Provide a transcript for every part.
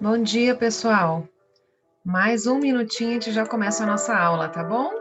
Bom dia, pessoal. Mais um minutinho e a gente já começa a nossa aula, tá bom?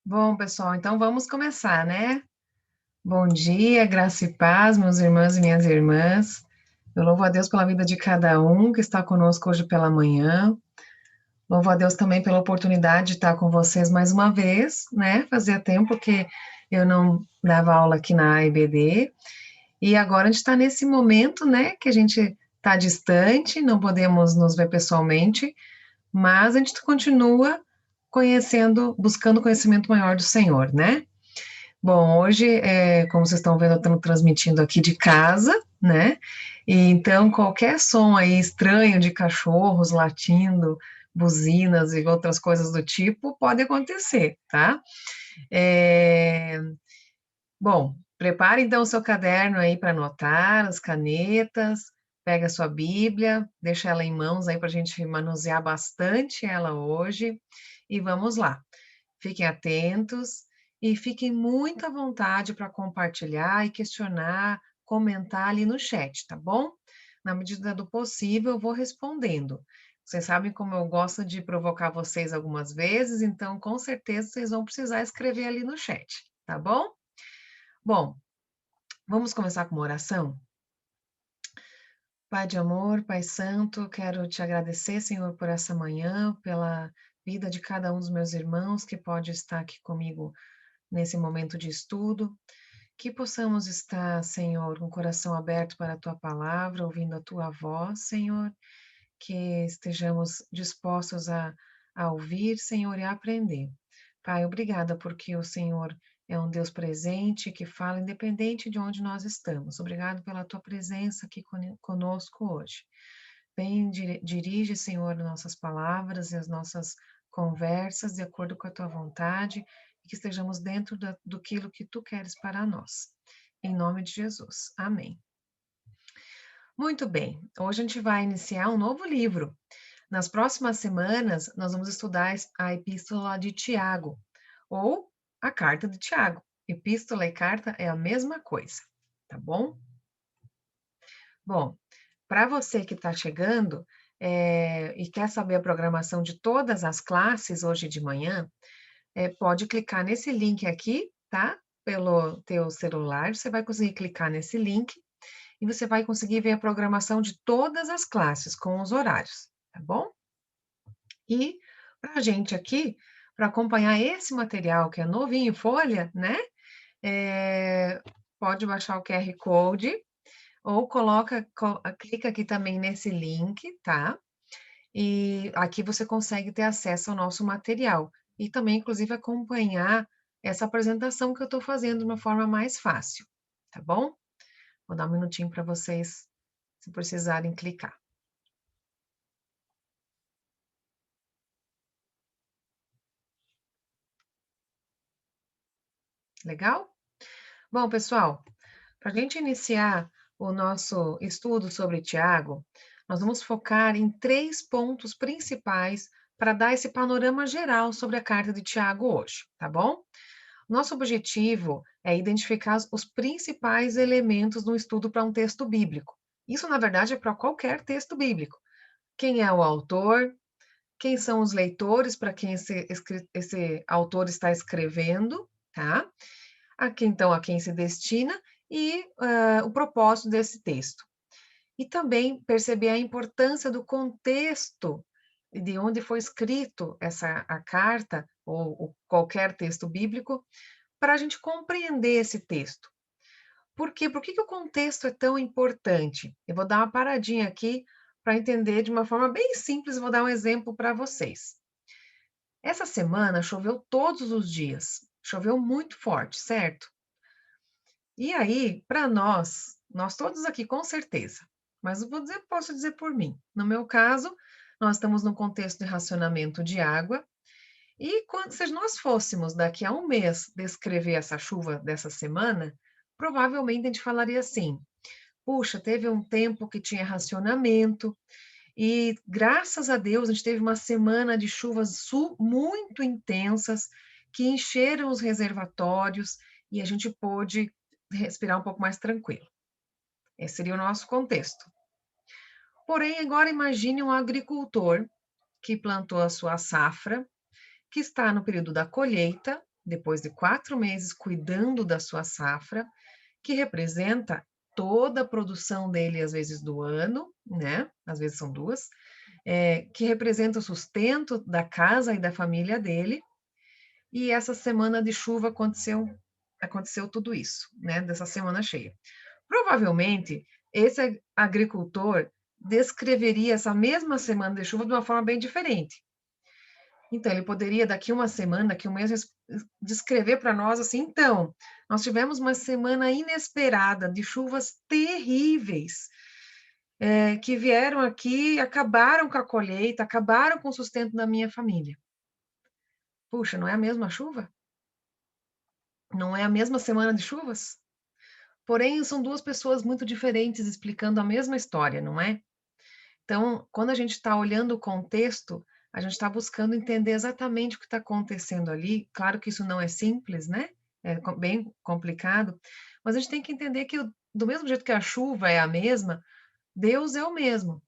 Bom, pessoal, então vamos começar, né? Bom dia, graça e paz, meus irmãos e minhas irmãs. Eu louvo a Deus pela vida de cada um que está conosco hoje pela manhã. Louvo a Deus também pela oportunidade de estar com vocês mais uma vez, né? Fazia tempo que eu não dava aula aqui na AIBD. E agora a gente está nesse momento, né, que a gente está distante, não podemos nos ver pessoalmente, mas a gente continua conhecendo, buscando conhecimento maior do Senhor, né? Bom, hoje, como vocês estão vendo, eu estou transmitindo aqui de casa, né? E então, qualquer som aí estranho de cachorros latindo, buzinas e outras coisas do tipo, pode acontecer, tá? É, Bom, prepare então o seu caderno aí para anotar, as canetas, pega a sua Bíblia, deixa ela em mãos aí para a gente manusear bastante ela hoje. E vamos lá. Fiquem atentos e fiquem muito à vontade para compartilhar e questionar, comentar ali no chat, tá bom? Na medida do possível, eu vou respondendo. Vocês sabem como eu gosto de provocar vocês algumas vezes, então com certeza vocês vão precisar escrever ali no chat, tá bom? Bom, vamos começar com uma oração? Pai de amor, Pai Santo, quero te agradecer, Senhor, por essa manhã, pela vida de cada um dos meus irmãos que pode estar aqui comigo nesse momento de estudo, que possamos estar, Senhor, com o coração aberto para a tua palavra, ouvindo a tua voz, Senhor, que estejamos dispostos a ouvir, Senhor, e a aprender. Pai, obrigada porque o Senhor é um Deus presente que fala independente de onde nós estamos. Obrigado pela tua presença aqui conosco hoje. Vem, dirige, Senhor, nossas palavras e as nossas conversas de acordo com a tua vontade e que estejamos dentro do que tu queres para nós. Em nome de Jesus. Amém. Muito bem, hoje a gente vai iniciar um novo livro. Nas próximas semanas, nós vamos estudar a Epístola de Tiago, ou a Carta de Tiago. Epístola e carta é a mesma coisa, tá bom? Bom, para você que está chegando e quer saber a programação de todas as classes hoje de manhã, pode clicar nesse link aqui, tá? Pelo teu celular, você vai conseguir clicar nesse link e você vai conseguir ver a programação de todas as classes com os horários, tá bom? E para a gente aqui, para acompanhar esse material que é novinho em folha, né? Pode baixar o QR Code ou clica aqui também nesse link, tá? E aqui você consegue ter acesso ao nosso material e também, inclusive, acompanhar essa apresentação que eu estou fazendo de uma forma mais fácil, tá bom? Vou dar um minutinho para vocês, se precisarem clicar. Legal? Bom, pessoal, para a gente iniciar o nosso estudo sobre Tiago, nós vamos focar em 3 pontos principais para dar esse panorama geral sobre a carta de Tiago hoje, tá bom? Nosso objetivo é identificar os principais elementos no estudo para um texto bíblico. Isso, na verdade, é para qualquer texto bíblico. Quem é o autor, quem são os leitores para quem esse autor está escrevendo, tá? A quem se destina e o propósito desse texto. E também perceber a importância do contexto de onde foi escrito a carta ou qualquer texto bíblico para a gente compreender esse texto. Por quê? Por que o contexto é tão importante? Eu vou dar uma paradinha aqui para entender de uma forma bem simples, vou dar um exemplo para vocês. Essa semana choveu todos os dias, choveu muito forte, certo? E aí, para nós todos aqui com certeza, mas posso dizer por mim. No meu caso, nós estamos num contexto de racionamento de água, e se nós fôssemos daqui a um mês descrever essa chuva dessa semana, provavelmente a gente falaria assim: puxa, teve um tempo que tinha racionamento, e graças a Deus a gente teve uma semana de chuvas muito intensas que encheram os reservatórios e a gente pôde respirar um pouco mais tranquilo. Esse seria o nosso contexto. Porém, agora imagine um agricultor que plantou a sua safra, que está no período da colheita, depois de 4 meses cuidando da sua safra, que representa toda a produção dele, às vezes do ano, né? Às vezes são 2, que representa o sustento da casa e da família dele. E essa semana de chuva aconteceu tudo isso, né? Dessa semana cheia. Provavelmente, esse agricultor descreveria essa mesma semana de chuva de uma forma bem diferente. Então, ele poderia, daqui uma semana, daqui um mês, descrever para nós assim: então, nós tivemos uma semana inesperada de chuvas terríveis, que vieram aqui e acabaram com a colheita, acabaram com o sustento da minha família. Puxa, não é a mesma chuva? Não é a mesma semana de chuvas? Porém, são 2 pessoas muito diferentes explicando a mesma história, não é? Então, quando a gente está olhando o contexto, a gente está buscando entender exatamente o que está acontecendo ali. Claro que isso não é simples, né? É bem complicado, mas a gente tem que entender que, do mesmo jeito que a chuva é a mesma, Deus é o mesmo.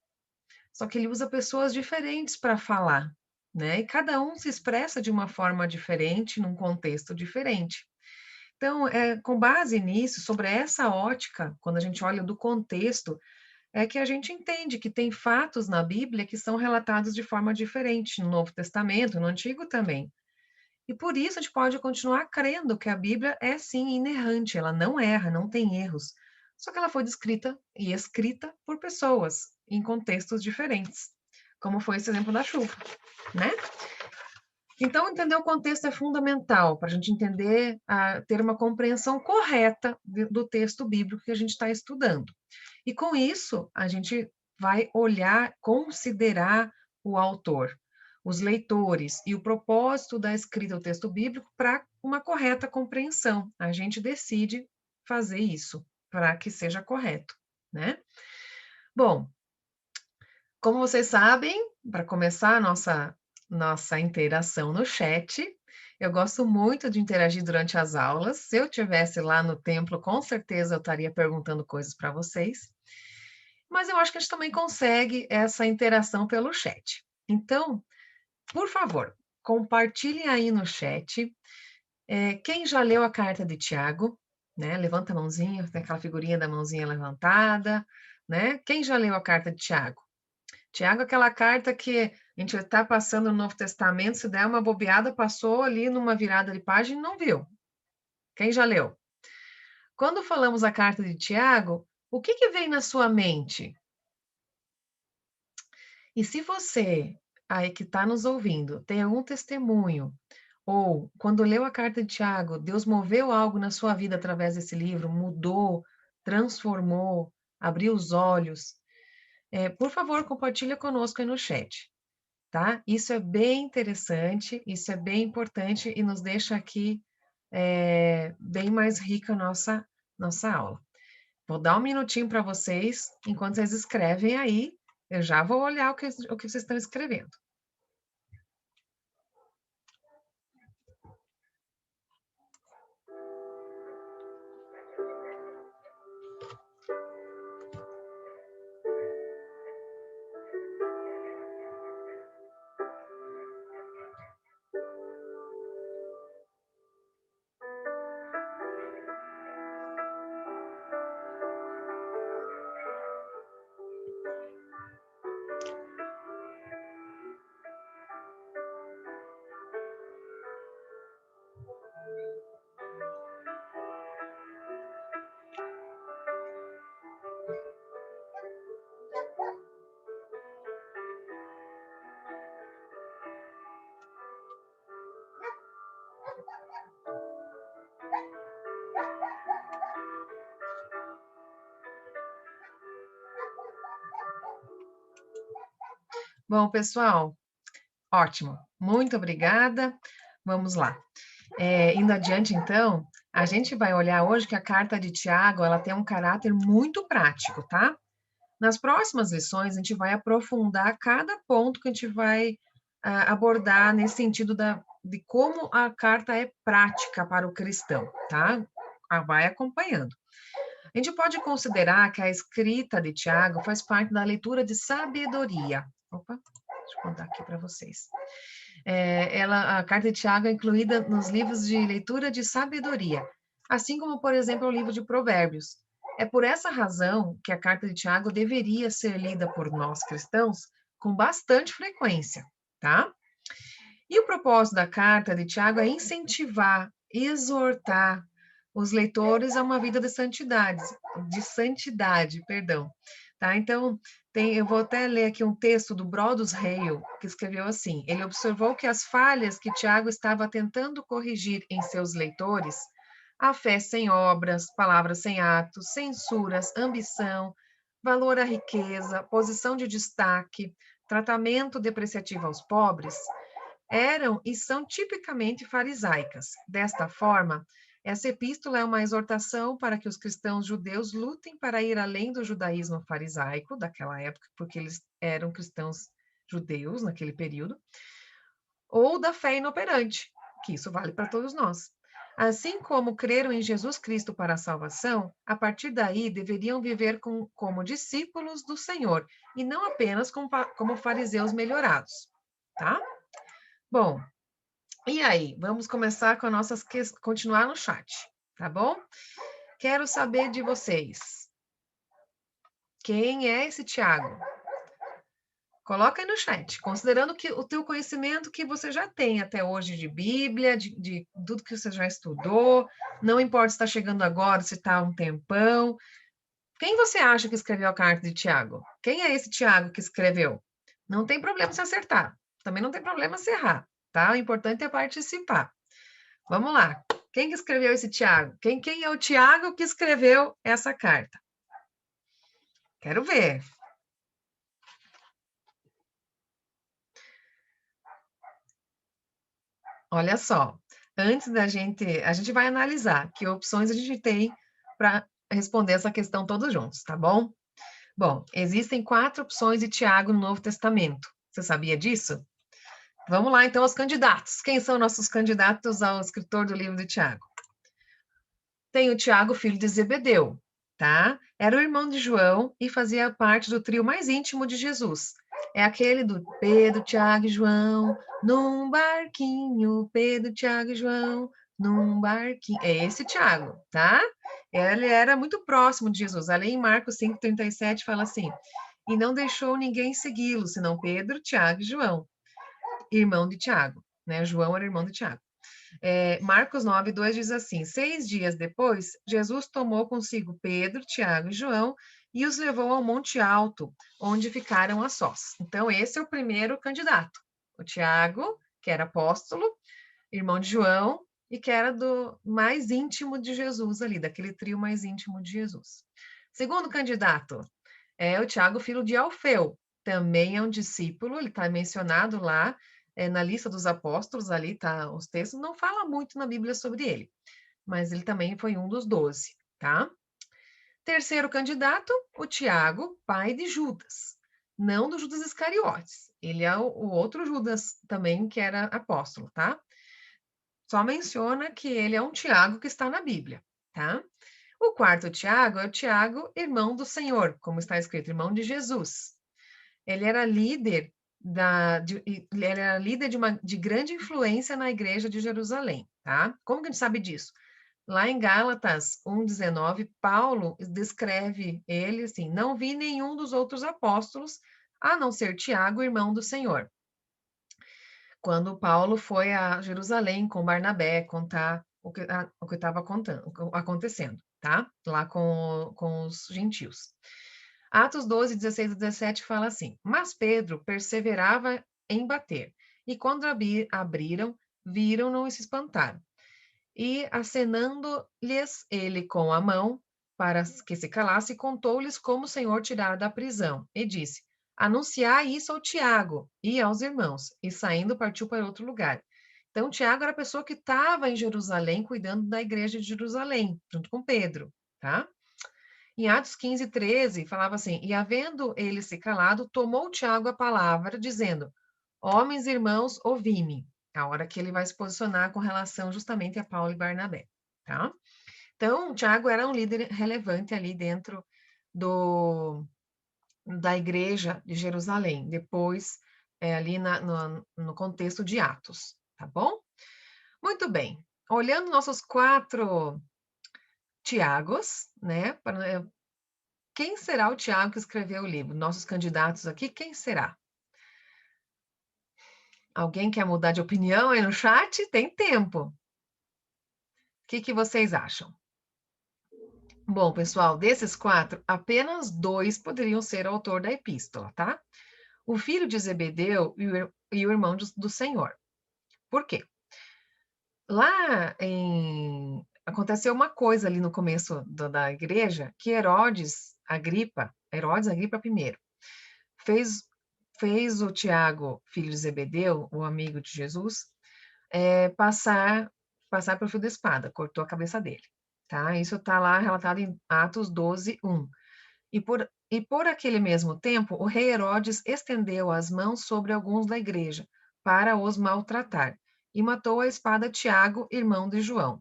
Só que ele usa pessoas diferentes para falar, né? E cada um se expressa de uma forma diferente, num contexto diferente. Então, com base nisso, sobre essa ótica, quando a gente olha do contexto, é que a gente entende que tem fatos na Bíblia que são relatados de forma diferente no Novo Testamento, no Antigo também. E por isso a gente pode continuar crendo que a Bíblia é sim inerrante, ela não erra, não tem erros. Só que ela foi descrita e escrita por pessoas em contextos diferentes, como foi esse exemplo da chuva, né? Então, entender o contexto é fundamental para a gente entender, ter uma compreensão correta do texto bíblico que a gente está estudando. E com isso, a gente vai olhar, considerar o autor, os leitores e o propósito da escrita do texto bíblico para uma correta compreensão. A gente decide fazer isso para que seja correto, né? Bom, como vocês sabem, para começar a nossa interação no chat, eu gosto muito de interagir durante as aulas. Se eu tivesse lá no templo, com certeza eu estaria perguntando coisas para vocês. Mas eu acho que a gente também consegue essa interação pelo chat. Então, por favor, compartilhem aí no chat. Quem já leu a carta de Tiago, né? Levanta a mãozinha, tem aquela figurinha da mãozinha levantada, né? Quem já leu a carta de Tiago? Tiago, aquela carta que a gente está passando no Novo Testamento, se der uma bobeada, passou ali numa virada de página e não viu. Quem já leu? Quando falamos a carta de Tiago, o que vem na sua mente? E se você, aí que está nos ouvindo, tem algum testemunho, ou quando leu a carta de Tiago, Deus moveu algo na sua vida através desse livro, mudou, transformou, abriu os olhos, por favor, compartilha conosco aí no chat, tá? Isso é bem interessante, isso é bem importante e nos deixa aqui bem mais rica a nossa aula. Vou dar um minutinho para vocês, enquanto vocês escrevem aí, eu já vou olhar o que vocês estão escrevendo. Bom, pessoal, ótimo. Muito obrigada. Vamos lá. Indo adiante, então, a gente vai olhar hoje que a carta de Tiago, ela tem um caráter muito prático, tá? Nas próximas lições, a gente vai aprofundar cada ponto que a gente vai abordar nesse sentido de como a carta é prática para o cristão, tá? Vai acompanhando. A gente pode considerar que a escrita de Tiago faz parte da leitura de sabedoria. Opa, deixa eu contar aqui para vocês. A carta de Tiago é incluída nos livros de leitura de sabedoria, assim como, por exemplo, o livro de Provérbios. É por essa razão que a carta de Tiago deveria ser lida por nós cristãos com bastante frequência, tá? E o propósito da carta de Tiago é incentivar, exortar os leitores a uma vida de santidade, perdão. Tá? Então, eu vou até ler aqui um texto do Brodus Hale, que escreveu assim: ele observou que as falhas que Tiago estava tentando corrigir em seus leitores, a fé sem obras, palavras sem atos, censuras, ambição, valor à riqueza, posição de destaque, tratamento depreciativo aos pobres, eram e são tipicamente farisaicas. Desta forma, essa epístola é uma exortação para que os cristãos judeus lutem para ir além do judaísmo farisaico daquela época, porque eles eram cristãos judeus naquele período, ou da fé inoperante, que isso vale para todos nós. Assim como creram em Jesus Cristo para a salvação, a partir daí deveriam viver como discípulos do Senhor, e não apenas como fariseus melhorados, tá? Bom, e aí, vamos começar com continuar no chat, tá bom? Quero saber de vocês. Quem é esse Tiago? Coloca aí no chat, considerando que o teu conhecimento que você já tem até hoje de Bíblia, de tudo que você já estudou, não importa se está chegando agora, se está há um tempão. Quem você acha que escreveu a carta de Tiago? Quem é esse Tiago que escreveu? Não tem problema se acertar, também não tem problema se errar, tá? O importante é participar. Vamos lá. Quem que escreveu esse Tiago? Quem é o Tiago que escreveu essa carta? Quero ver. Olha só. Antes a gente vai analisar que opções a gente tem para responder essa questão todos juntos, tá bom? Bom, existem 4 opções de Tiago no Novo Testamento. Você sabia disso? Vamos lá, então, aos candidatos. Quem são nossos candidatos ao escritor do livro de Tiago? Tem o Tiago, filho de Zebedeu, tá? Era o irmão de João e fazia parte do trio mais íntimo de Jesus. É aquele do Pedro, Tiago e João, num barquinho, Pedro, Tiago e João, num barquinho. É esse Tiago, tá? Ele era muito próximo de Jesus. Ali em Marcos 5,37 fala assim: e não deixou ninguém segui-lo, senão Pedro, Tiago e João, irmão de Tiago, né? João era irmão de Tiago. Marcos 9:2 diz assim: 6 dias depois, Jesus tomou consigo Pedro, Tiago e João e os levou ao Monte Alto, onde ficaram a sós. Então, esse é o primeiro candidato. O Tiago, que era apóstolo, irmão de João, e que era do mais íntimo de Jesus ali, daquele trio mais íntimo de Jesus. Segundo candidato é o Tiago, filho de Alfeu, também é um discípulo, ele está mencionado lá na lista dos apóstolos, ali tá os textos, não fala muito na Bíblia sobre ele, mas ele também foi um dos 12, tá? Terceiro candidato, o Tiago, pai de Judas, não do Judas Iscariotes, ele é o outro Judas também que era apóstolo, tá? Só menciona que ele é um Tiago que está na Bíblia, tá? O quarto Tiago é o Tiago, irmão do Senhor, como está escrito, irmão de Jesus. Ele era líder de grande influência na igreja de Jerusalém, tá? Como que a gente sabe disso? Lá em Gálatas 1:19, Paulo descreve ele assim: não vi nenhum dos outros apóstolos, a não ser Tiago, irmão do Senhor. Quando Paulo foi a Jerusalém com Barnabé contar o que estava acontecendo, tá? Lá com os gentios. Atos 12:16-17 fala assim: mas Pedro perseverava em bater, e quando abriram, viram-no e se espantaram. E acenando-lhes ele com a mão, para que se calasse, contou-lhes como o Senhor tirara da prisão, e disse: anunciai isso ao Tiago e aos irmãos. E saindo, partiu para outro lugar. Então, Tiago era a pessoa que estava em Jerusalém, cuidando da igreja de Jerusalém, junto com Pedro, tá? Em Atos 15:13, falava assim: e havendo ele se calado, tomou Tiago a palavra, dizendo: homens, irmãos, ouvi-me. A hora que ele vai se posicionar com relação justamente a Paulo e Barnabé, tá? Então, Tiago era um líder relevante ali dentro da igreja de Jerusalém, depois, ali no contexto de Atos, tá bom? Muito bem. Olhando nossos 4 Tiagos, né? Quem será o Tiago que escreveu o livro? Nossos candidatos aqui, quem será? Alguém quer mudar de opinião aí no chat? Tem tempo. O que vocês acham? Bom, pessoal, desses 4, apenas 2 poderiam ser o autor da epístola, tá? O filho de Zebedeu e o irmão do Senhor. Por quê? Lá aconteceu uma coisa ali no começo da igreja, que Herodes Agripa I, fez o Tiago, filho de Zebedeu, o amigo de Jesus, passar pelo fio da espada, cortou a cabeça dele, tá? Isso está lá relatado em Atos 12:1. E por aquele mesmo tempo, o rei Herodes estendeu as mãos sobre alguns da igreja, para os maltratar, e matou a espada Tiago, irmão de João.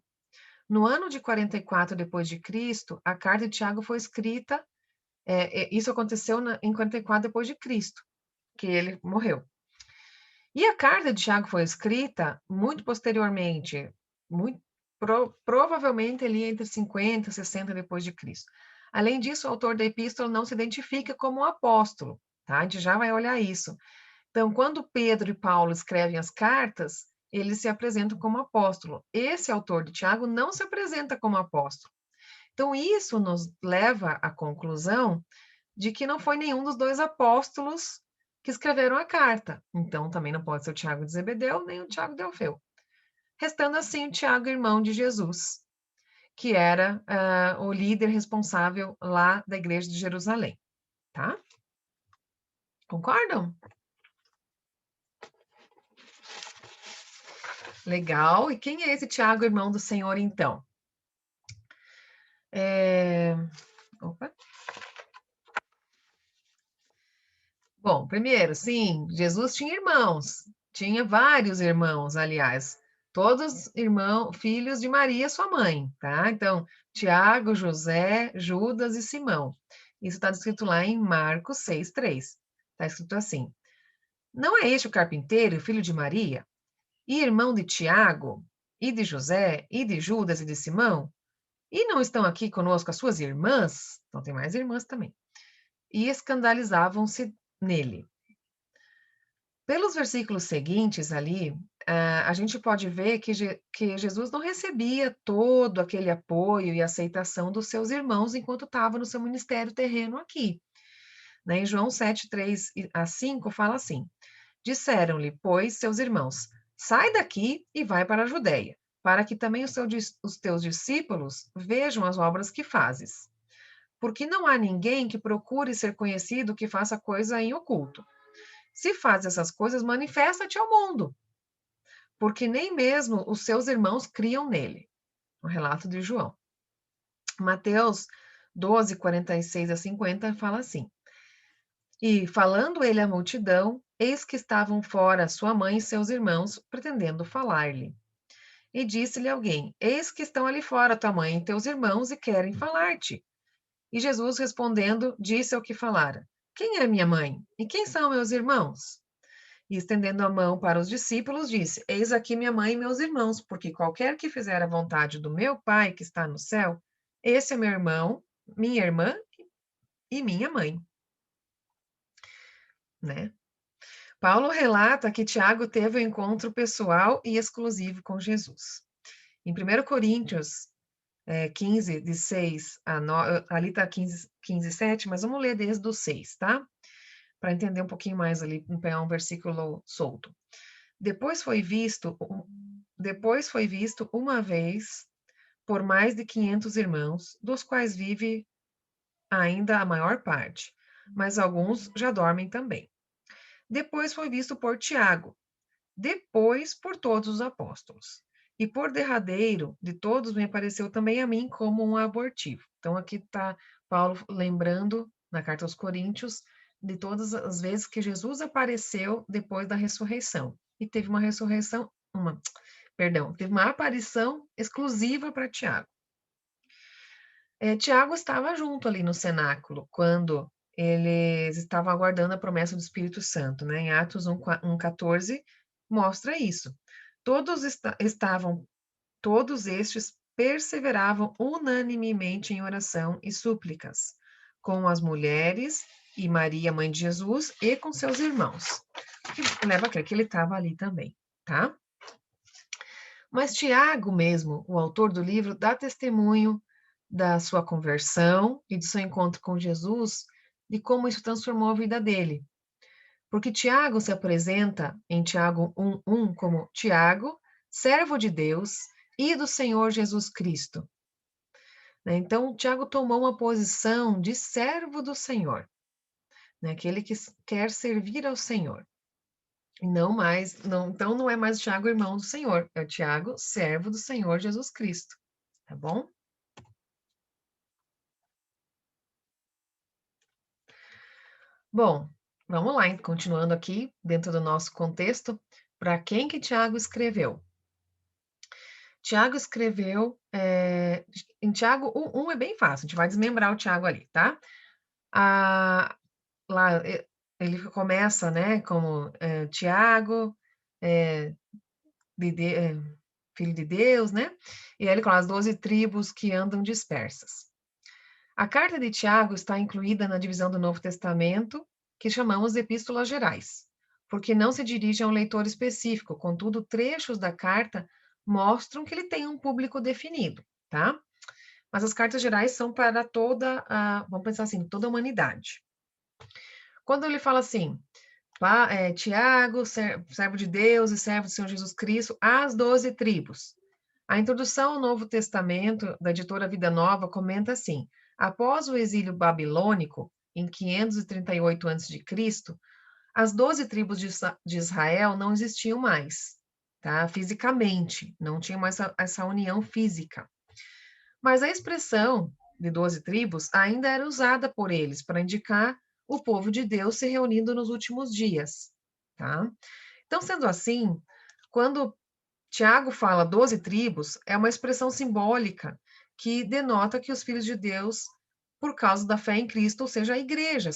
No ano de 44 depois de Cristo, a carta de Tiago foi escrita, isso aconteceu em 44 depois de Cristo, que ele morreu. E a carta de Tiago foi escrita muito posteriormente, provavelmente ali entre 50 e 60 depois de Cristo. Além disso, o autor da epístola não se identifica como um apóstolo, tá? A gente já vai olhar isso. Então, quando Pedro e Paulo escrevem as cartas, eles se apresentam como apóstolo. Esse autor de Tiago não se apresenta como apóstolo. Então, isso nos leva à conclusão de que não foi nenhum dos 2 apóstolos que escreveram a carta. Então, também não pode ser o Tiago de Zebedeu, nem o Tiago de Alfeu. Restando assim o Tiago, irmão de Jesus, que era o líder responsável lá da igreja de Jerusalém, tá? Concordam? Legal. E quem é esse Tiago, irmão do Senhor, então? Opa. Bom, primeiro, sim, Jesus tinha irmãos, tinha vários irmãos, aliás, todos irmãos, filhos de Maria, sua mãe, tá? Então, Tiago, José, Judas e Simão. Isso está escrito lá em Marcos 6:3. Está escrito assim: não é este o carpinteiro, filho de Maria, e irmão de Tiago, e de José, e de Judas e de Simão? E não estão aqui conosco as suas irmãs? Então, tem mais irmãs também. e escandalizavam-se nele. Pelos versículos seguintes ali, a gente pode ver que Jesus não recebia todo aquele apoio e aceitação dos seus irmãos enquanto estava no seu ministério terreno aqui. Né? Em João 7, 3 a 5, fala assim: disseram-lhe, pois, seus irmãos: sai daqui e vai para a Judéia, para que também os teus discípulos vejam as obras que fazes. Porque não há ninguém que procure ser conhecido que faça coisa em oculto. Se faz essas coisas, manifesta-te ao mundo, porque nem mesmo os seus irmãos criam nele. O relato de João. Mateus 12, 46 a 50 fala assim: e, falando ele à multidão, eis que estavam fora sua mãe e seus irmãos, pretendendo falar-lhe. E disse-lhe alguém: eis que estão ali fora tua mãe e teus irmãos e querem falar-te. E Jesus, respondendo, disse ao que falara: quem é minha mãe? E quem são meus irmãos? E estendendo a mão para os discípulos, disse: eis aqui minha mãe e meus irmãos, porque qualquer que fizer a vontade do meu Pai que está no céu, esse é meu irmão, minha irmã e minha mãe. Né? Paulo relata que Tiago teve um encontro pessoal e exclusivo com Jesus. Em 1 Coríntios 15, de 6 a 9, ali está 15, 7, mas vamos ler desde o 6, tá? Para entender um pouquinho mais ali, pegar um versículo solto. Depois foi visto uma vez por mais de 500 irmãos, dos quais vive ainda a maior parte, mas alguns já dormem também. Depois foi visto por Tiago, depois por todos os apóstolos. E por derradeiro de todos me apareceu também a mim como um abortivo. Então aqui está Paulo lembrando, na carta aos Coríntios, de todas as vezes que Jesus apareceu depois da ressurreição. E teve uma teve uma aparição exclusiva para Tiago. Tiago estava junto ali no cenáculo, quando eles estavam aguardando a promessa do Espírito Santo, né? Em Atos 1:14 mostra isso. Todos estes perseveravam unanimemente em oração e súplicas, com as mulheres e Maria, mãe de Jesus, e com seus irmãos. Que leva a crer que ele estava ali também, tá? Mas Tiago mesmo, o autor do livro, dá testemunho da sua conversão e do seu encontro com Jesus, de como isso transformou a vida dele. Porque Tiago se apresenta em Tiago 1:1 como Tiago, servo de Deus e do Senhor Jesus Cristo. Então, Tiago tomou uma posição de servo do Senhor, aquele que quer servir ao Senhor. E então não é mais Tiago, irmão do Senhor, é o Tiago, servo do Senhor Jesus Cristo. Tá bom? Bom, vamos lá, continuando aqui, dentro do nosso contexto, para quem que Tiago escreveu? Tiago escreveu, em Tiago 1 é bem fácil, a gente vai desmembrar o Tiago ali, tá? Lá, ele começa, né, como Tiago, filho de Deus, né? E aí ele coloca as 12 tribos que andam dispersas. A carta de Tiago está incluída na divisão do Novo Testamento, que chamamos de epístolas gerais, porque não se dirige a um leitor específico, contudo, trechos da carta mostram que ele tem um público definido, tá? Mas as cartas gerais são para vamos pensar assim, toda a humanidade. Quando ele fala assim, Tiago, servo de Deus e servo do Senhor Jesus Cristo, as 12 tribos. A introdução ao Novo Testamento, da editora Vida Nova, comenta assim: após o exílio babilônico, em 538 a.C., as 12 tribos de Israel não existiam mais, tá? Fisicamente, não tinha mais essa união física. Mas a expressão de 12 tribos ainda era usada por eles para indicar o povo de Deus se reunindo nos últimos dias, tá? Então, sendo assim, quando Tiago fala 12 tribos, é uma expressão simbólica que denota que os filhos de Deus, por causa da fé em Cristo, ou seja, a igreja,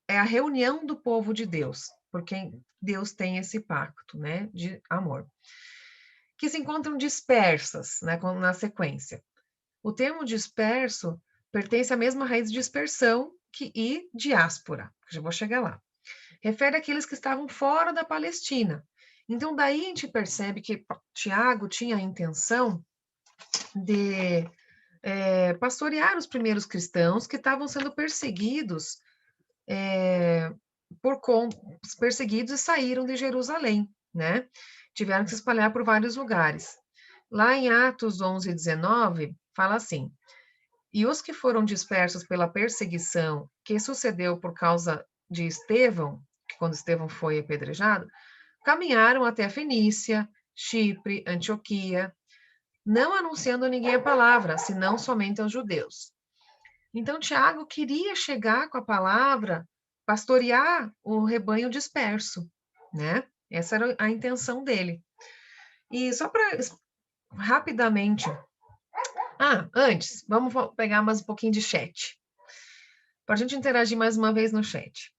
é a reunião do povo de Deus, por quem Deus tem esse pacto, né, de amor, que se encontram dispersas, né, na sequência. O termo disperso pertence à mesma raiz de dispersão e diáspora, já vou chegar lá. Refere àqueles que estavam fora da Palestina. Então, daí a gente percebe que Tiago tinha a intenção de pastorear os primeiros cristãos que estavam sendo perseguidos, perseguidos e saíram de Jerusalém, né? Tiveram que se espalhar por vários lugares. Lá em Atos 11, 19, fala assim: e os que foram dispersos pela perseguição que sucedeu por causa de Estevão, que quando Estevão foi apedrejado, caminharam até a Fenícia, Chipre, Antioquia, não anunciando a ninguém a palavra, senão somente aos judeus. Então, Tiago queria chegar com a palavra, pastorear o rebanho disperso, né? Essa era a intenção dele. E só para rapidamente. Antes, vamos pegar mais um pouquinho de chat, para a gente interagir mais uma vez no chat.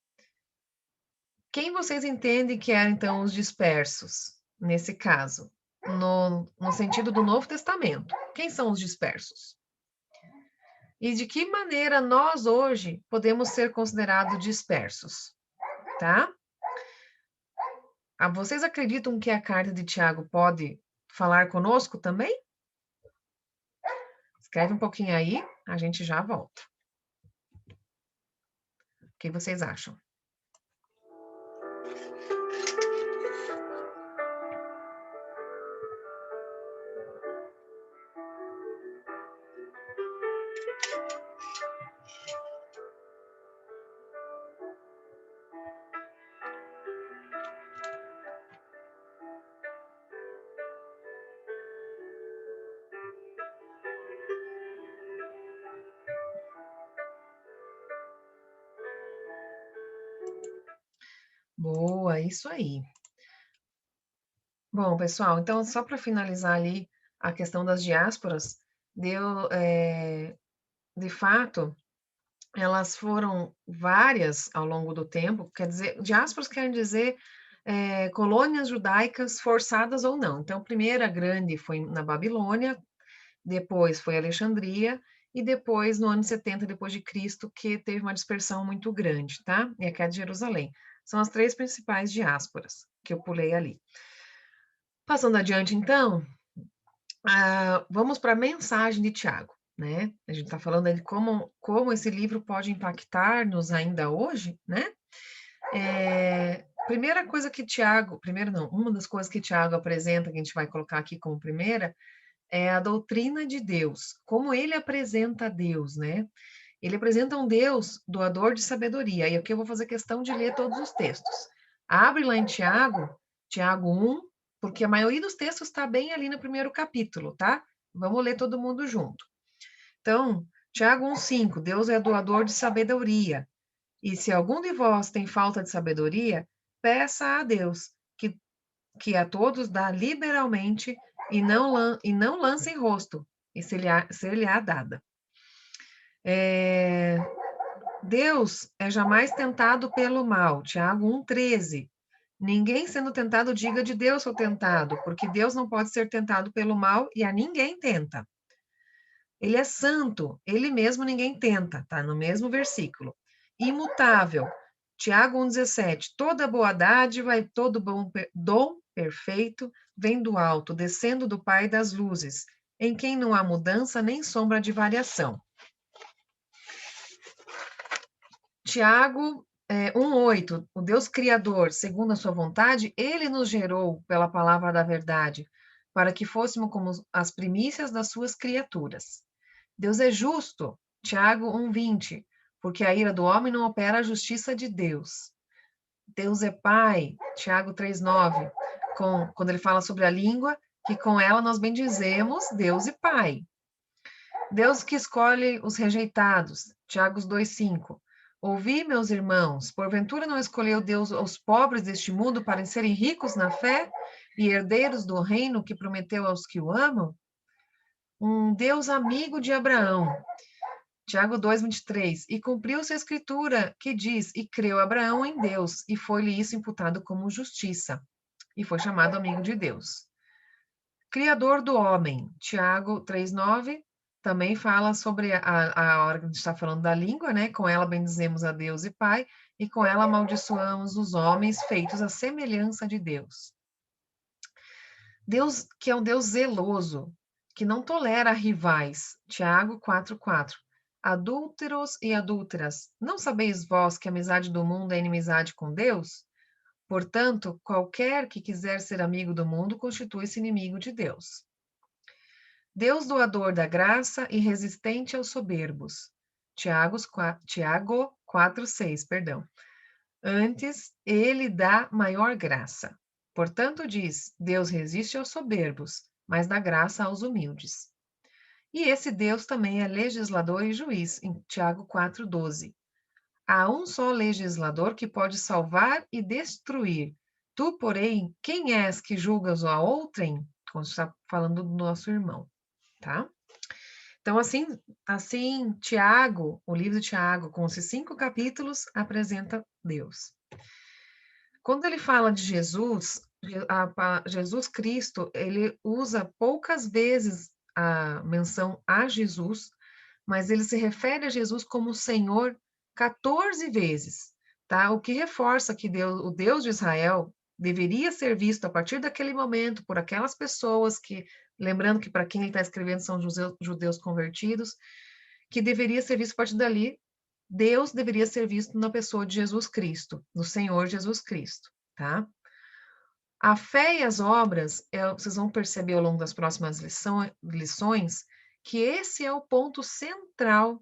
Quem vocês entendem que eram, então, os dispersos, nesse caso? No sentido do Novo Testamento. Quem são os dispersos? E de que maneira nós, hoje, podemos ser considerados dispersos? Tá? Vocês acreditam que a carta de Tiago pode falar conosco também? Escreve um pouquinho aí, a gente já volta. O que vocês acham? Boa, isso aí. Bom, pessoal, então, só para finalizar ali a questão das diásporas, de fato, elas foram várias ao longo do tempo, quer dizer, diásporas querem dizer colônias judaicas forçadas ou não. Então, a primeira grande foi na Babilônia, depois foi Alexandria, e depois, no ano 70 depois de Cristo, que teve uma dispersão muito grande, tá? E aqui é de Jerusalém. São as 3 principais diásporas que eu pulei ali. Passando adiante, então, vamos para a mensagem de Tiago, né? A gente está falando de como esse livro pode impactar-nos ainda hoje, né? Primeira coisa que Tiago, uma das coisas que Tiago apresenta, que a gente vai colocar aqui como primeira, é a doutrina de Deus, como ele apresenta Deus, né? Ele apresenta um Deus doador de sabedoria, e aqui eu vou fazer questão de ler todos os textos. Abre lá em Tiago 1, porque a maioria dos textos está bem ali no primeiro capítulo, tá? Vamos ler todo mundo junto. Então, Tiago 1,5, Deus é doador de sabedoria. E se algum de vós tem falta de sabedoria, peça a Deus, que a todos dá liberalmente e não lance em rosto, e ser-lhe-á dada. Deus é jamais tentado pelo mal. Tiago 1,13. Ninguém sendo tentado, diga de Deus sou tentado, porque Deus não pode ser tentado pelo mal e a ninguém tenta. Ele é santo, ele mesmo ninguém tenta, tá? No mesmo versículo. Imutável. Tiago 1,17. Toda boa dádiva e todo bom dom perfeito vem do alto, descendo do Pai das luzes, em quem não há mudança nem sombra de variação. Tiago 1,8. O Deus Criador, segundo a sua vontade, ele nos gerou pela palavra da verdade, para que fôssemos como as primícias das suas criaturas. Deus é justo, Tiago 1,20, porque a ira do homem não opera a justiça de Deus. Deus é Pai, Tiago 3,9, quando ele fala sobre a língua, que com ela nós bendizemos Deus e Pai. Deus que escolhe os rejeitados, Tiago 2,5. Ouvi, meus irmãos, porventura não escolheu Deus os pobres deste mundo para serem ricos na fé e herdeiros do reino que prometeu aos que o amam? Um Deus amigo de Abraão. Tiago 2,23. E cumpriu-se a escritura que diz, e creu Abraão em Deus, e foi-lhe isso imputado como justiça, e foi chamado amigo de Deus. Criador do homem. Tiago 3,9. também fala sobre a hora que a gente está falando da língua, né? Com ela bendizemos a Deus e Pai, e com ela amaldiçoamos os homens feitos à semelhança de Deus. Deus, que é um Deus zeloso, que não tolera rivais. Tiago 4:4. Adúlteros e adúlteras, não sabeis vós que a amizade do mundo é inimizade com Deus? Portanto, qualquer que quiser ser amigo do mundo constitui-se inimigo de Deus. Deus doador da graça e resistente aos soberbos. Tiago 4:6, perdão. Antes, ele dá maior graça. Portanto, diz: Deus resiste aos soberbos, mas dá graça aos humildes. E esse Deus também é legislador e juiz, em Tiago 4:12. Há um só legislador que pode salvar e destruir. Tu, porém, quem és que julgas a outrem? Quando está falando do nosso irmão, tá? Então, assim, Tiago, o livro de Tiago, com esses 5 capítulos, apresenta Deus. Quando ele fala de Jesus, Jesus Cristo, ele usa poucas vezes a menção a Jesus, mas ele se refere a Jesus como Senhor 14 vezes, tá? O que reforça que Deus, o Deus de Israel deveria ser visto a partir daquele momento por aquelas pessoas que, lembrando que para quem ele está escrevendo são judeus convertidos, que deveria ser visto a partir dali, Deus deveria ser visto na pessoa de Jesus Cristo, do Senhor Jesus Cristo, tá? A fé e as obras, vocês vão perceber ao longo das próximas lições, que esse é o ponto central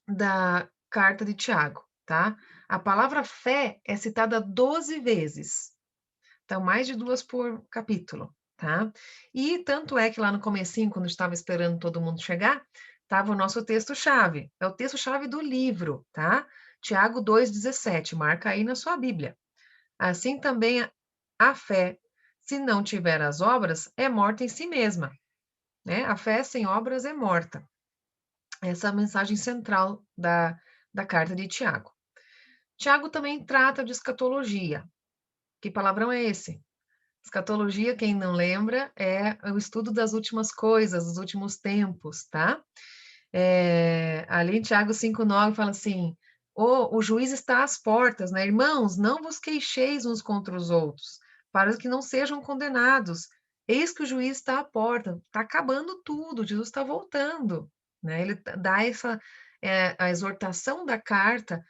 da carta de Tiago, tá? A palavra fé é citada 12 vezes, então mais de 2 por capítulo, tá? E tanto é que lá no comecinho, quando estava esperando todo mundo chegar, estava o nosso texto-chave, é o texto-chave do livro, tá? Tiago 2,17, marca aí na sua Bíblia. Assim também a fé, se não tiver as obras, é morta em si mesma, né? A fé sem obras é morta. Essa é a mensagem central da carta de Tiago. Tiago também trata de escatologia. Que palavrão é esse? Escatologia, quem não lembra, é o estudo das últimas coisas, dos últimos tempos, tá? Ali em Tiago 5,9 fala assim: o juiz está às portas, né? Irmãos, não vos queixeis uns contra os outros, para que não sejam condenados. Eis que o juiz está à porta, está acabando tudo, Jesus está voltando, né? Ele dá a exortação da carta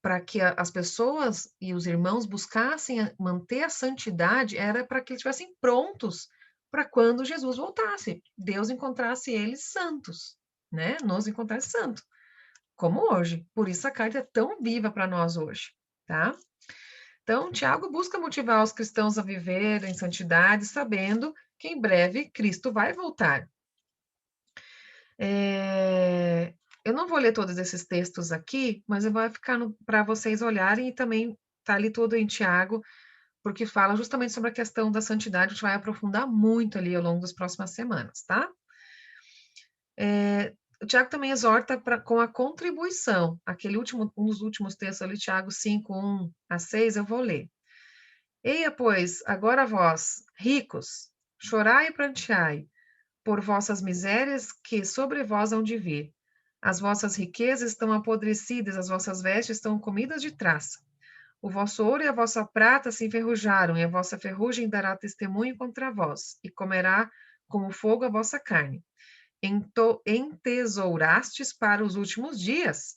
para que as pessoas e os irmãos buscassem manter a santidade, era para que eles estivessem prontos para quando Jesus voltasse, Deus encontrasse eles santos, né? Nos encontrasse santos, como hoje. Por isso a carta é tão viva para nós hoje, tá? Então, Tiago busca motivar os cristãos a viver em santidade, sabendo que em breve Cristo vai voltar. Eu não vou ler todos esses textos aqui, mas vai ficar para vocês olharem e também está ali todo em Tiago, porque fala justamente sobre a questão da santidade, a gente vai aprofundar muito ali ao longo das próximas semanas, tá? O Tiago também exorta com a contribuição, um dos últimos textos ali, Tiago 5, 1-6, eu vou ler. Eia, pois, agora vós, ricos, chorai e pranteai, por vossas misérias que sobre vós hão de vir. As vossas riquezas estão apodrecidas, as vossas vestes estão comidas de traça. O vosso ouro e a vossa prata se enferrujaram, e a vossa ferrugem dará testemunho contra vós, e comerá como fogo a vossa carne. Entesourastes para os últimos dias?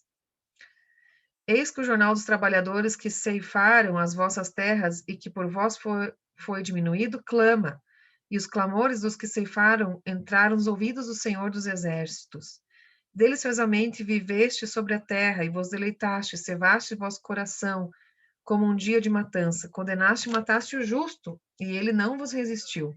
Eis que o jornal dos trabalhadores que ceifaram as vossas terras e que por vós foi diminuído, clama, e os clamores dos que ceifaram entraram nos ouvidos do Senhor dos Exércitos. Deliciosamente viveste sobre a terra, e vos deleitaste, cevaste vosso coração, como um dia de matança. Condenaste e mataste o justo, e ele não vos resistiu.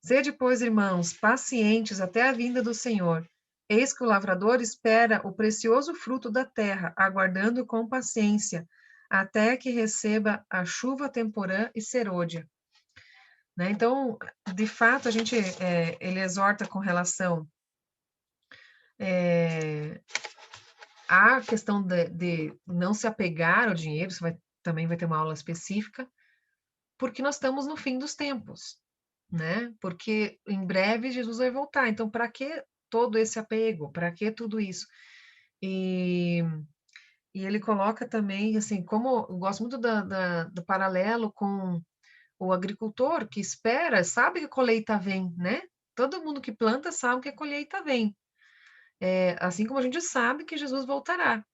Sede, pois, irmãos, pacientes até a vinda do Senhor. Eis que o lavrador espera o precioso fruto da terra, aguardando com paciência, até que receba a chuva temporã e serôdia. Né? Então, de fato, ele exorta com relação à questão de não se apegar ao dinheiro, também vai ter uma aula específica, porque nós estamos no fim dos tempos. né? Porque em breve Jesus vai voltar. Então, para que todo esse apego? Para que tudo isso? E, e ele coloca também, assim, como eu gosto muito do paralelo com o agricultor que espera, sabe que a colheita vem, né? Todo mundo que planta sabe que a colheita vem. Assim como a gente sabe que Jesus voltará,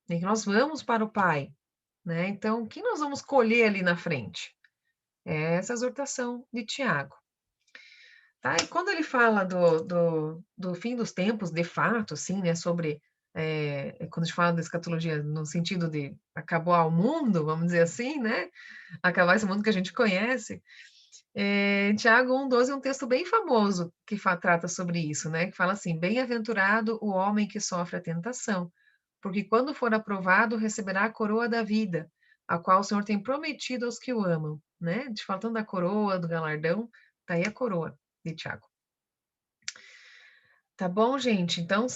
né? Que nós vamos para o Pai, né? Então, o que nós vamos colher ali na frente? É essa exortação de Tiago. Tá? E quando ele fala do fim dos tempos, de fato, assim, né, sobre, quando a gente fala da escatologia no sentido de acabar o mundo, vamos dizer assim, né, acabar esse mundo que a gente conhece, Tiago 1,12 é um texto bem famoso que trata sobre isso, né, que fala assim, bem-aventurado o homem que sofre a tentação, porque quando for aprovado, receberá a coroa da vida, a qual o Senhor tem prometido aos que o amam, né, te falando da coroa, do galardão, tá aí a coroa de Tiago. Tá bom, gente? Então,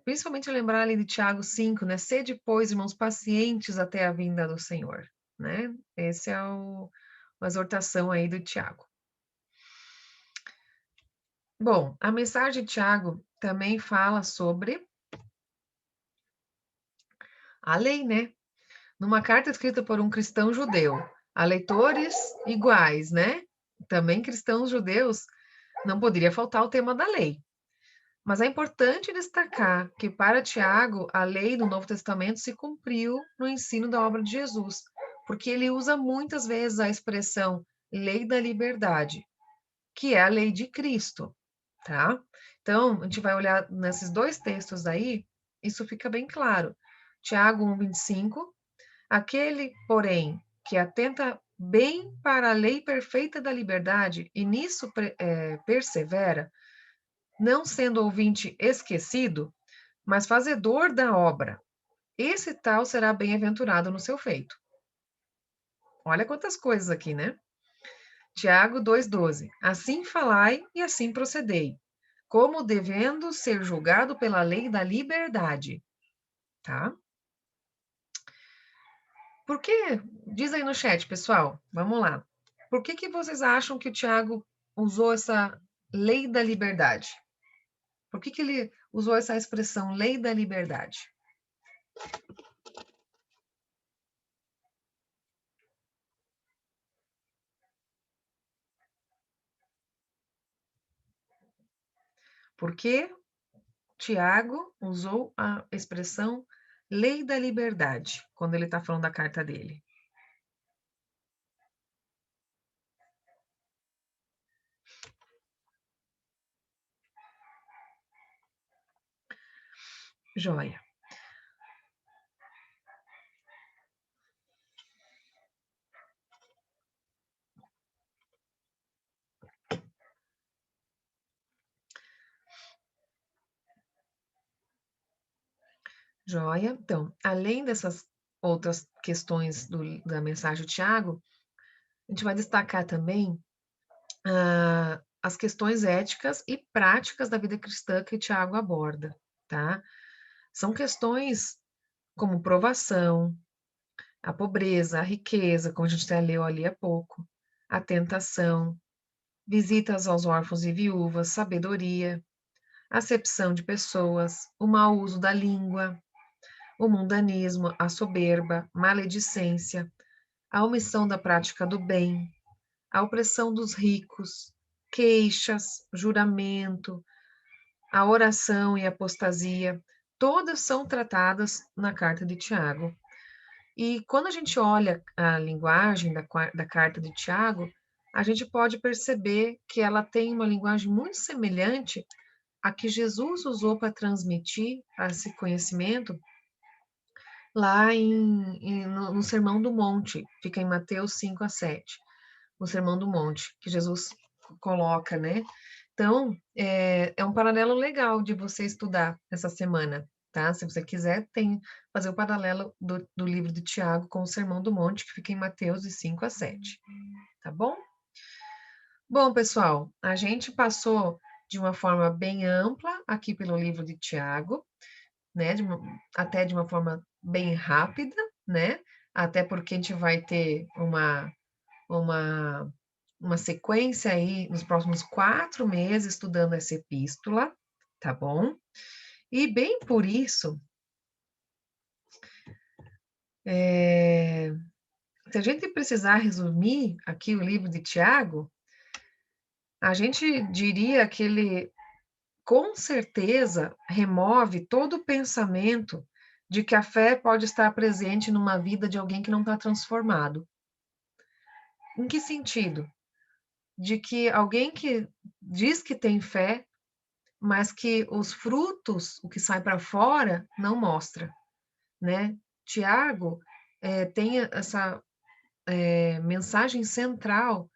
principalmente lembrar ali de Tiago 5, né? Sede, pois, irmãos, pacientes até a vinda do Senhor, né? Esse é uma exortação aí do Tiago. Bom, a mensagem de Tiago também fala sobre a lei, né? Numa carta escrita por um cristão judeu, a leitores iguais, né? Também cristãos judeus, não poderia faltar o tema da lei. Mas é importante destacar que, para Tiago, a lei do Novo Testamento se cumpriu no ensino da obra de Jesus, porque ele usa muitas vezes a expressão lei da liberdade, que é a lei de Cristo, tá? Então, a gente vai olhar nesses dois textos aí, isso fica bem claro. Tiago 1,25, aquele, porém, que atenta bem para a lei perfeita da liberdade e nisso persevera, não sendo ouvinte esquecido, mas fazedor da obra. Esse tal será bem-aventurado no seu feito. Olha quantas coisas aqui, né? Tiago 2,12. Assim falai e assim procedei, como devendo ser julgado pela lei da liberdade. Tá? Por que? Diz aí no chat, pessoal. Vamos lá. Por que vocês acham que o Tiago usou essa lei da liberdade? Por que ele usou essa expressão lei da liberdade? Por que Tiago usou a expressão lei da liberdade quando ele está falando da carta dele? Joia. Joia. Então, além dessas outras questões da mensagem de Tiago, a gente vai destacar também as questões éticas e práticas da vida cristã que Tiago aborda, tá? São questões como provação, a pobreza, a riqueza, como a gente até leu ali há pouco, a tentação, visitas aos órfãos e viúvas, sabedoria, acepção de pessoas, o mau uso da língua, o mundanismo, a soberba, maledicência, a omissão da prática do bem, a opressão dos ricos, queixas, juramento, a oração e a apostasia, todas são tratadas na carta de Tiago. E quando a gente olha a linguagem da carta de Tiago, a gente pode perceber que ela tem uma linguagem muito semelhante à que Jesus usou para transmitir esse conhecimento lá no Sermão do Monte, fica em Mateus 5 a 7, no Sermão do Monte, que Jesus coloca, né? Então, é um paralelo legal de você estudar essa semana, tá? Se você quiser, fazer o paralelo do livro de Tiago com o Sermão do Monte, que fica em Mateus de 5 a 7, tá bom? Bom, pessoal, a gente passou de uma forma bem ampla aqui pelo livro de Tiago, né? Até de uma forma bem rápida, né? Até porque a gente vai ter uma uma sequência aí nos próximos 4 meses estudando essa epístola, tá bom? E bem por isso, se a gente precisar resumir aqui o livro de Tiago, a gente diria que ele, com certeza, remove todo o pensamento de que a fé pode estar presente numa vida de alguém que não está transformado. Em que sentido? De que alguém que diz que tem fé, mas que os frutos, o que sai para fora, não mostra, né? Tiago tem essa mensagem central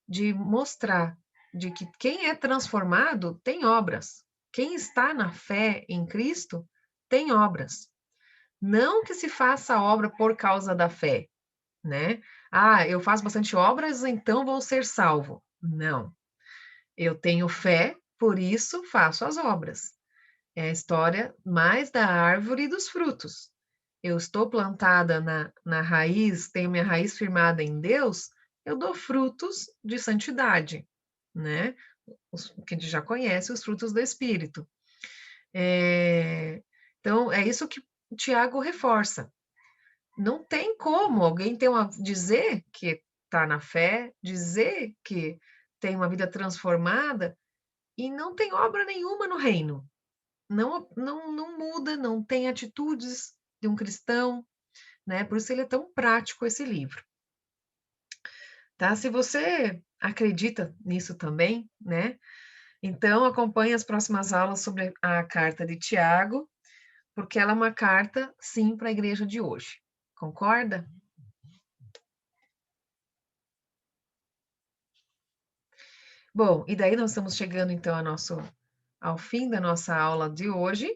de mostrar de que quem é transformado tem obras. Quem está na fé em Cristo tem obras. Não que se faça obra por causa da fé, né? Ah, eu faço bastante obras, então vou ser salvo. Não. Eu tenho fé, por isso faço as obras. É a história mais da árvore e dos frutos. Eu estou plantada na raiz, tenho minha raiz firmada em Deus, eu dou frutos de santidade, né? Que a gente já conhece, os frutos do Espírito. Então, é isso que o Tiago reforça. Não tem como alguém dizer que está na fé, dizer que tem uma vida transformada e não tem obra nenhuma no reino. Não muda, não tem atitudes de um cristão, né? Por isso ele é tão prático, esse livro. Tá? Se você acredita nisso também, né? Então acompanhe as próximas aulas sobre a carta de Tiago, porque ela é uma carta, sim, para a igreja de hoje. Concorda? Bom, e daí nós estamos chegando então ao fim da nossa aula de hoje.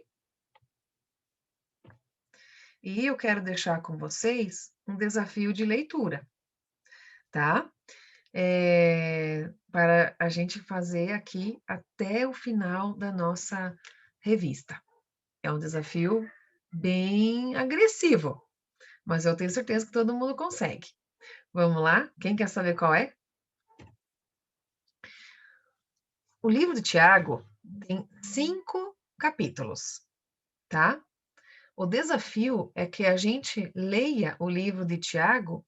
E eu quero deixar com vocês um desafio de leitura, tá? Para a gente fazer aqui até o final da nossa revista. É um desafio bem agressivo, mas eu tenho certeza que todo mundo consegue. Vamos lá? Quem quer saber qual é? O livro de Tiago tem 5 capítulos, tá? O desafio é que a gente leia o livro de Tiago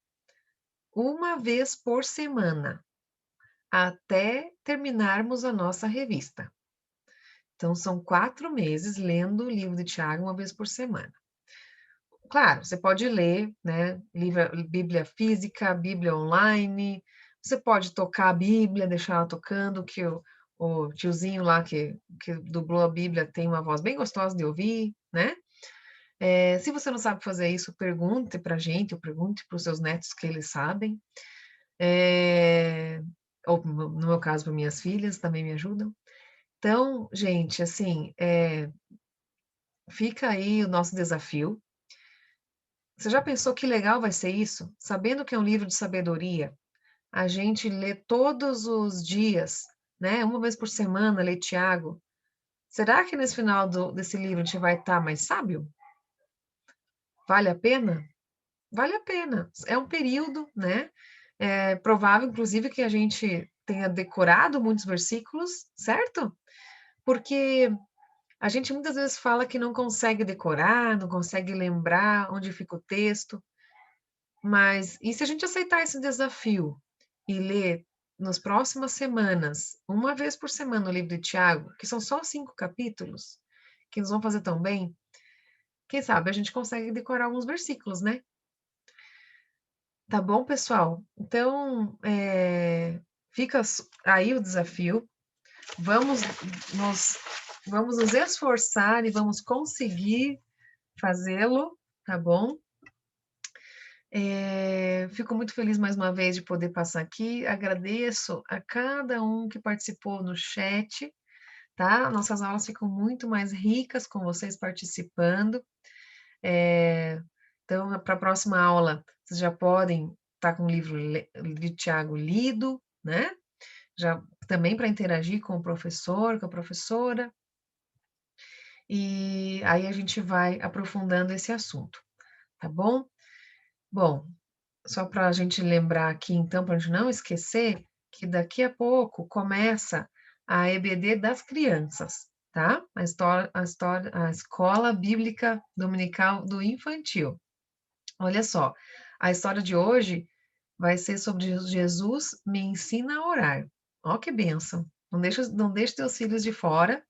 uma vez por semana, até terminarmos a nossa revista. Então, são 4 meses lendo o livro de Tiago uma vez por semana. Claro, você pode ler, né, Bíblia física, Bíblia online, você pode tocar a Bíblia, deixar ela tocando, que o tiozinho lá que dublou a Bíblia tem uma voz bem gostosa de ouvir, né? Se você não sabe fazer isso, pergunte para a gente, ou pergunte para os seus netos que eles sabem. Ou no meu caso, para minhas filhas, também me ajudam. Então, gente, assim, fica aí o nosso desafio. Você já pensou que legal vai ser isso? Sabendo que é um livro de sabedoria, a gente lê todos os dias, né? Uma vez por semana, lê Tiago. Será que nesse final desse livro a gente vai estar mais sábio? Vale a pena? Vale a pena. É um período, né? É provável, inclusive, que a gente tenha decorado muitos versículos, certo? Porque a gente muitas vezes fala que não consegue decorar, não consegue lembrar onde fica o texto, mas e se a gente aceitar esse desafio e ler nas próximas semanas, uma vez por semana, o livro de Tiago, que são só 5 capítulos, que nos vão fazer tão bem, quem sabe a gente consegue decorar alguns versículos, né? Tá bom, pessoal? Então, fica aí o desafio. Vamos nos, vamos nos esforçar e vamos conseguir fazê-lo, tá bom? Fico muito feliz mais uma vez de poder passar aqui. Agradeço a cada um que participou no chat, tá? Nossas aulas ficam muito mais ricas com vocês participando. Então, para a próxima aula, vocês já podem estar com o livro de Tiago lido, né? Já também para interagir com o professor, com a professora. E aí a gente vai aprofundando esse assunto, tá bom? Bom, só para a gente lembrar aqui, então, para a gente não esquecer, que daqui a pouco começa a EBD das crianças, tá? A Escola Bíblica Dominical do Infantil. Olha só, a história de hoje vai ser sobre Jesus me ensina a orar. Ó que bênção. Não deixa teus filhos de fora,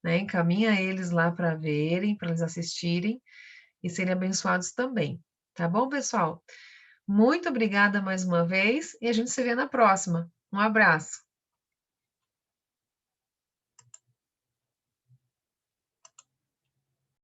né? Encaminha eles lá para verem, para eles assistirem e serem abençoados também. Tá bom, pessoal? Muito obrigada mais uma vez e a gente se vê na próxima. Um abraço.